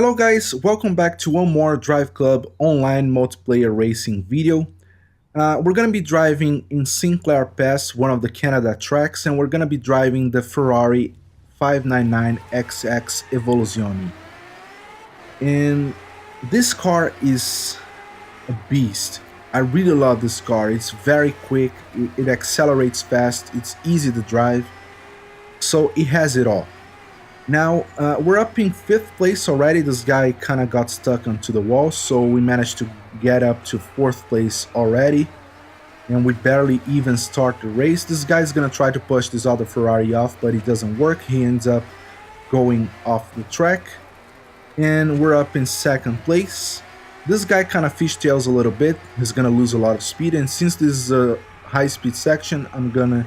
Hello guys, welcome back to one more Drive Club online multiplayer racing video. We're gonna be driving in Sinclair Pass, one of the Canada tracks, and we're gonna be driving the Ferrari 599XX Evoluzione. And this car is a beast. I really love this car. It's very quick, it accelerates fast, it's easy to drive, so it has it all. Now, we're up in 5th place already. This guy kind of got stuck onto the wall, so we managed to get up to 4th place already. And we barely even start the race. This guy's gonna try to push this other Ferrari off, but it doesn't work. He ends up going off the track. And we're up in 2nd place. This guy kind of fishtails a little bit. He's gonna lose a lot of speed. And since this is a high-speed section, I'm gonna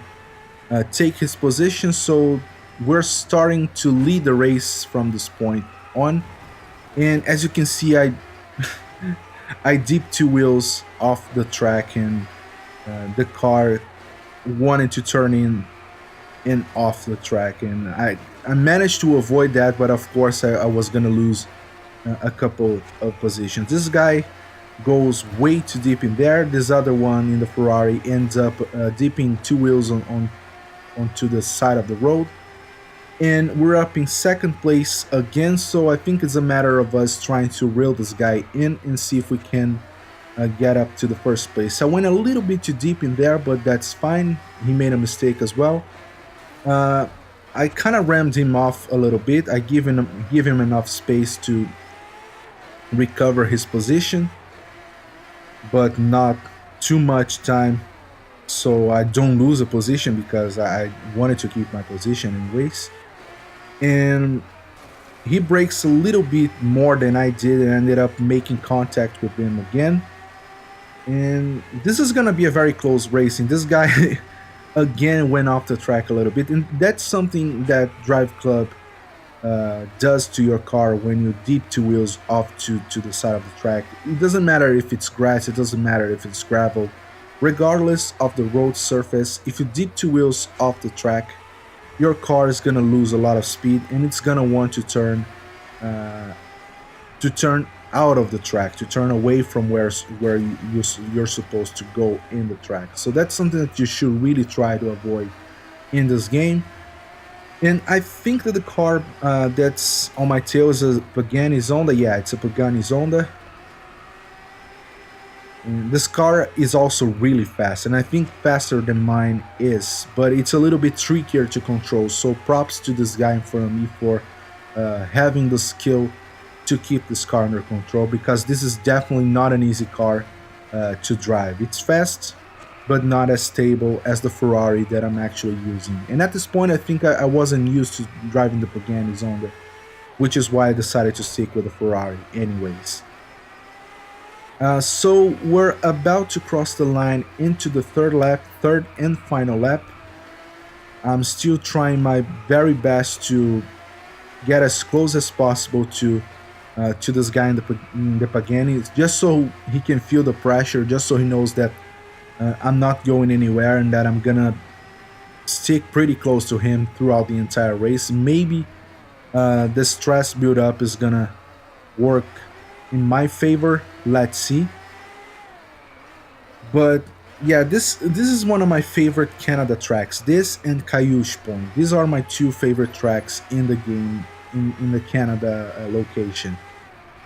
take his position, so we're starting to lead the race from this point on. And as you can see, I I dipped 2 wheels off the track, and the car wanted to turn in off the track, and I managed to avoid that, but of course I was gonna lose a couple of positions. This guy goes way too deep in there. This other one in the Ferrari ends up dipping 2 wheels onto the side of the road. And we're up in 2nd place again, so I think it's a matter of us trying to reel this guy in and see if we can get up to the 1st place. I went a little bit too deep in there, but that's fine. He made a mistake as well. I kind of rammed him off a little bit. I give him enough space to recover his position, but not too much time so I don't lose a position, because I wanted to keep my position anyways. And he brakes a little bit more than I did and ended up making contact with him again. And this is gonna be a very close racing. This guy again went off the track a little bit, and that's something that Driveclub does to your car when you dip 2 wheels off to the side of the track. It doesn't matter if it's grass, it doesn't matter if it's gravel. Regardless of the road surface, if you dip 2 wheels off the track, your car is gonna lose a lot of speed, and it's gonna want to turn out of the track, to turn away from where you're supposed to go in the track. So that's something that you should really try to avoid in this game. And I think that the car that's on my tail is a Pagani Zonda. Yeah, it's a Pagani Zonda. And this car is also really fast, and I think faster than mine is, but it's a little bit trickier to control, so props to this guy in front of me for having the skill to keep this car under control, because this is definitely not an easy car to drive. It's fast, but not as stable as the Ferrari that I'm actually using. And at this point, I think I wasn't used to driving the Pagani Zonda, which is why I decided to stick with the Ferrari anyways. So we're about to cross the line into the third and final lap. I'm still trying my very best to get as close as possible to this guy in the Pagani, just so he can feel the pressure, just so he knows that I'm not going anywhere and that I'm gonna stick pretty close to him throughout the entire race. Maybe the stress build-up is gonna work in my favor. Let's see. But yeah, this is one of my favorite Canada tracks. This and Cayush Point. These are my 2 favorite tracks in the game, in the Canada location.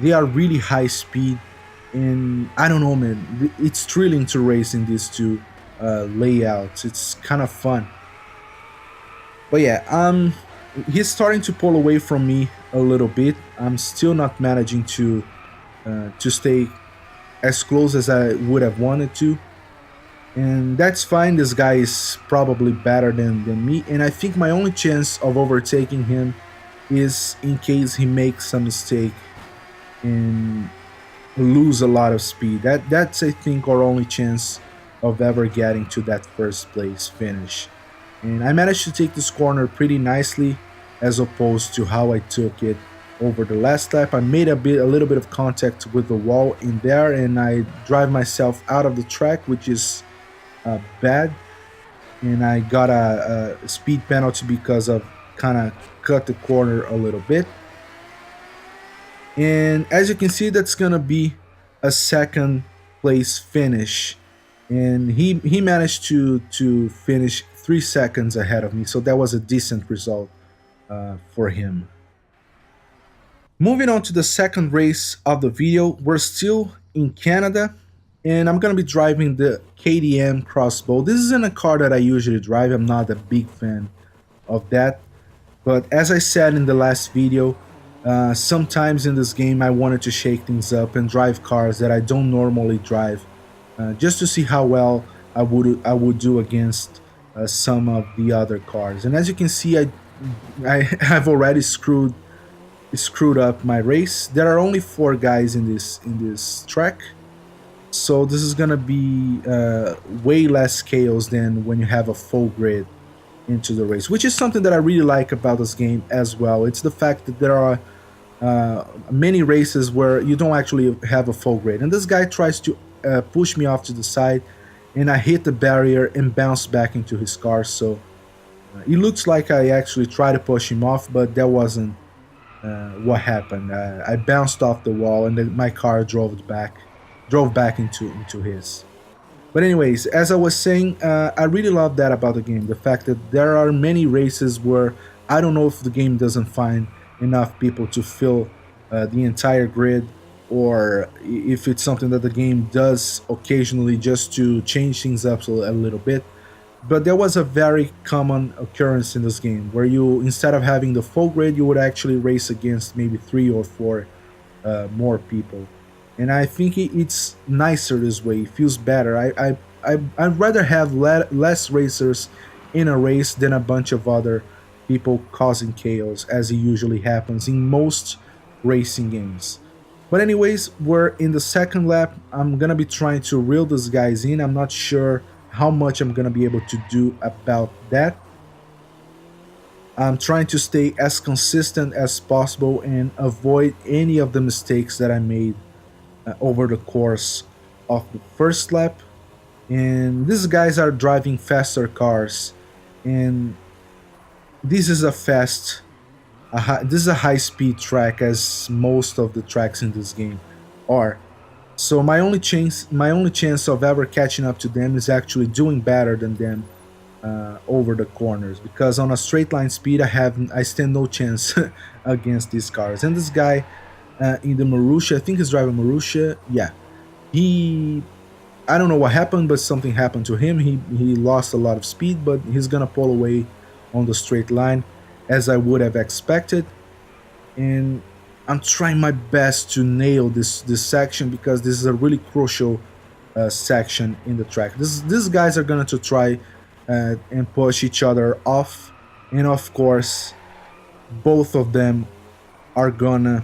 They are really high speed, and I don't know, man, it's thrilling to race in these 2 layouts. It's kind of fun. But yeah, he's starting to pull away from me a little bit. I'm still not managing to stay as close as I would have wanted to, and that's fine. This guy is probably better than me, and I think my only chance of overtaking him is in case he makes a mistake and lose a lot of speed. That's I think our only chance of ever getting to that 1st place finish. And I managed to take this corner pretty nicely, as opposed to how I took it over the last lap. I made a little bit of contact with the wall in there, and I drive myself out of the track, which is bad. And I got a speed penalty because of kind of cut the corner a little bit. And as you can see, that's gonna be a second place finish. And he managed to finish 3 seconds ahead of me, so that was a decent result for him. Moving on to the second race of the video, we're still in Canada, and I'm gonna be driving the KTM Crossbow. This isn't a car that I usually drive. I'm not a big fan of that. But as I said in the last video, sometimes in this game I wanted to shake things up and drive cars that I don't normally drive, just to see how well I would do against some of the other cars. And as you can see, I have already screwed up my race. There are only 4 guys in this track, so this is gonna be way less chaos than when you have a full grid into the race, which is something that I really like about this game as well. It's the fact that there are many races where you don't actually have a full grid, and this guy tries to push me off to the side, and I hit the barrier and bounce back into his car. So it looks like I actually tried to push him off, but that wasn't what happened. I bounced off the wall, and then my car drove back into his. But anyways, as I was saying, I really love that about the game. The fact that there are many races where I don't know if the game doesn't find enough people to fill the entire grid, or if it's something that the game does occasionally just to change things up a little bit. But there was a very common occurrence in this game where you, instead of having the full grid, you would actually race against maybe 3 or 4 more people. And I think it's nicer this way. It feels better. I'd rather have less racers in a race than a bunch of other people causing chaos, as it usually happens in most racing games. But anyways, we're in the second lap. I'm gonna be trying to reel these guys in. I'm not sure how much I'm gonna be able to do about that. I'm trying to stay as consistent as possible and avoid any of the mistakes that I made over the course of the first lap. And these guys are driving faster cars, and this is this is a high speed track, as most of the tracks in this game are. So my only chance of ever catching up to them is actually doing better than them over the corners, because on a straight line speed I stand no chance against these cars. And this guy in the Marussia, I think he's driving Marussia. Yeah, he, I don't know what happened, but something happened to him. He lost a lot of speed, but he's gonna pull away on the straight line, as I would have expected. And I'm trying my best to nail this section, because this is a really crucial section in the track. These guys are going to try and push each other off, and of course, both of them are gonna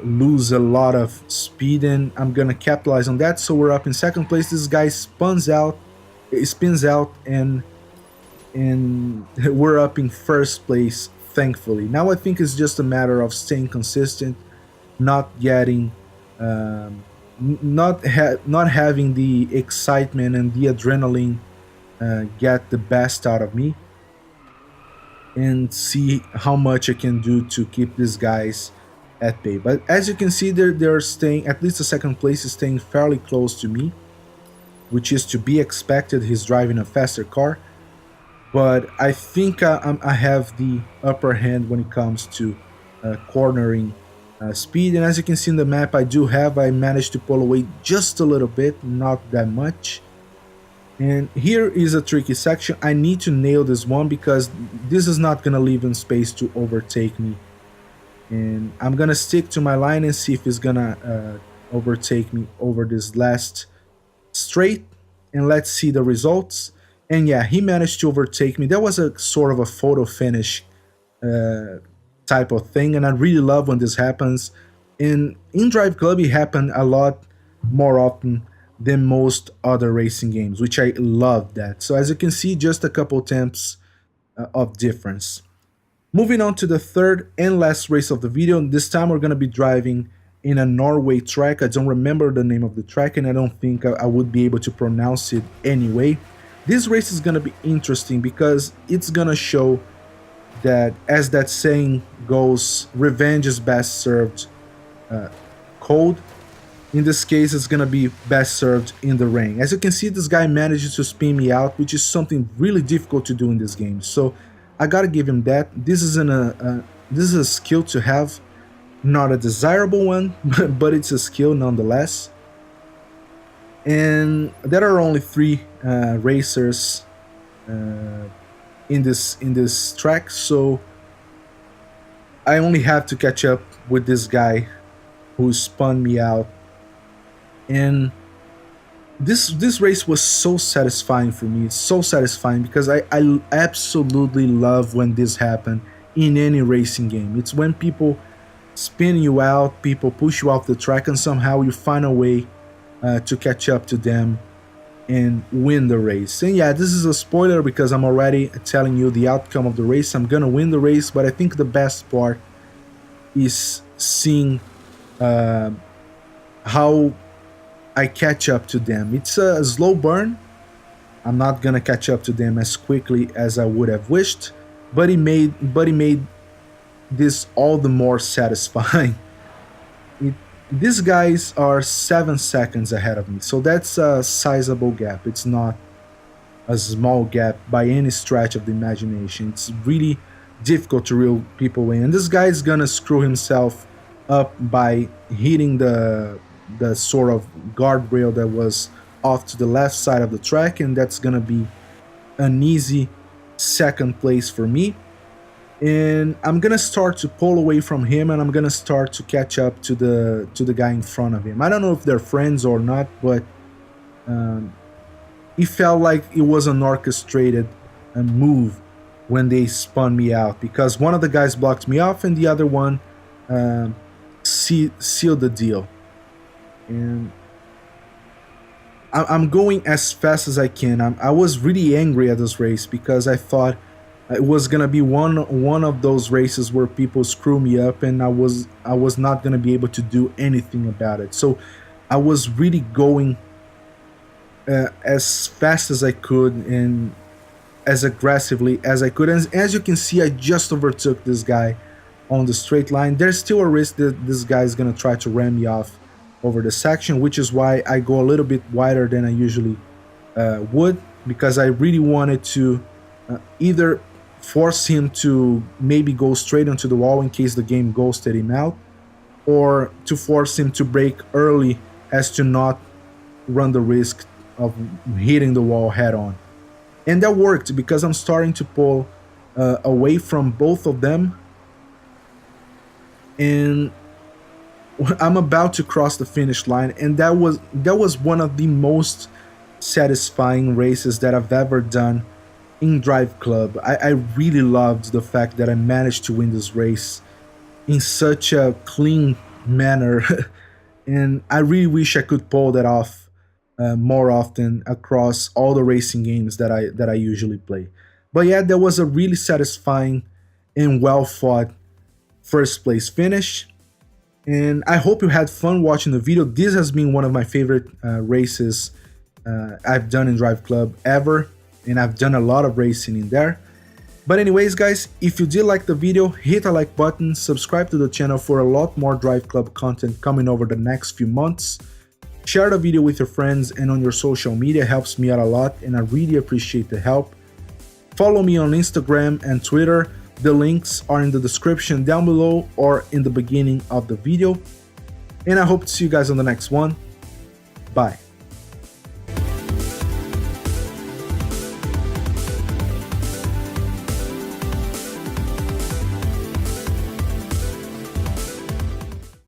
lose a lot of speed, and I'm gonna capitalize on that. So we're up in second place. This guy spins out, and we're up in first place, thankfully. Now I think it's just a matter of staying consistent, not getting not having the excitement and the adrenaline get the best out of me, and see how much I can do to keep these guys at bay. But as you can see, they're staying, at least the second place is staying fairly close to me, which is to be expected. He's driving a faster car, but I think I have the upper hand when it comes to cornering speed. And as you can see in the map, I managed to pull away just a little bit, not that much. And here is a tricky section. I need to nail this one, because this is not gonna leave him space to overtake me. And I'm gonna stick to my line and see if he's gonna overtake me over this last straight. And let's see the results. And yeah, he managed to overtake me. That was a sort of a photo finish type of thing, and I really love when this happens. In Driveclub, it happened a lot more often than most other racing games, which I love that. So as you can see, just a couple attempts of difference. Moving on to the third and last race of the video. This time we're going to be driving in a Norway track. I don't remember the name of the track, and I don't think I would be able to pronounce it anyway. This race is going to be interesting, because it's going to show that, as that saying goes, revenge is best served cold. In this case, it's gonna be best served in the rain. As you can see, this guy manages to spin me out, which is something really difficult to do in this game. So I gotta give him that. This is a skill to have, not a desirable one, but it's a skill nonetheless. And there are only 3 racers in this track, so I only have to catch up with this guy who spun me out. And this race was so satisfying for me. It's so satisfying because I absolutely love when this happens in any racing game. It's when people spin you out, people push you off the track, and somehow you find a way to catch up to them and win the race. And yeah, this is a spoiler because I'm already telling you the outcome of the race. I'm gonna win the race, but I think the best part is seeing how I catch up to them. It's a slow burn. I'm not gonna catch up to them as quickly as I would have wished, but it made this all the more satisfying. These guys are 7 seconds ahead of me, so that's a sizable gap. It's not a small gap by any stretch of the imagination. It's really difficult to reel people in. And this guy is gonna screw himself up by hitting the sort of guardrail that was off to the left side of the track, and that's gonna be an easy second place for me. And I'm gonna start to pull away from him, and I'm gonna start to catch up to the guy in front of him. I don't know if they're friends or not, but it felt like it was an orchestrated move when they spun me out, because one of the guys blocked me off and the other one sealed the deal. And I'm going as fast as I can. I was really angry at this race because I thought it was gonna be one of those races where people screw me up, and I was not gonna be able to do anything about it. So I was really going as fast as I could and as aggressively as I could. And as you can see, I just overtook this guy on the straight line. There's still a risk that this guy is gonna try to ram me off over the section, which is why I go a little bit wider than I usually would, because I really wanted to either force him to maybe go straight onto the wall in case the game ghosted him out, or to force him to brake early as to not run the risk of hitting the wall head on. And that worked because I'm starting to pull away from both of them, and I'm about to cross the finish line. And that was one of the most satisfying races that I've ever done in Driveclub. I really loved the fact that I managed to win this race in such a clean manner. And I really wish I could pull that off more often across all the racing games that I usually play. But yeah, that was a really satisfying and well fought first place finish. And I hope you had fun watching the video. This has been one of my favorite races I've done in Driveclub ever, and I've done a lot of racing in there. But anyways, guys, if you did like the video, hit a like button, subscribe to the channel for a lot more Driveclub content coming over the next few months. Share the video with your friends and on your social media, helps me out a lot, and I really appreciate the help. Follow me on Instagram and Twitter. The links are in the description down below or in the beginning of the video. And I hope to see you guys on the next one. Bye.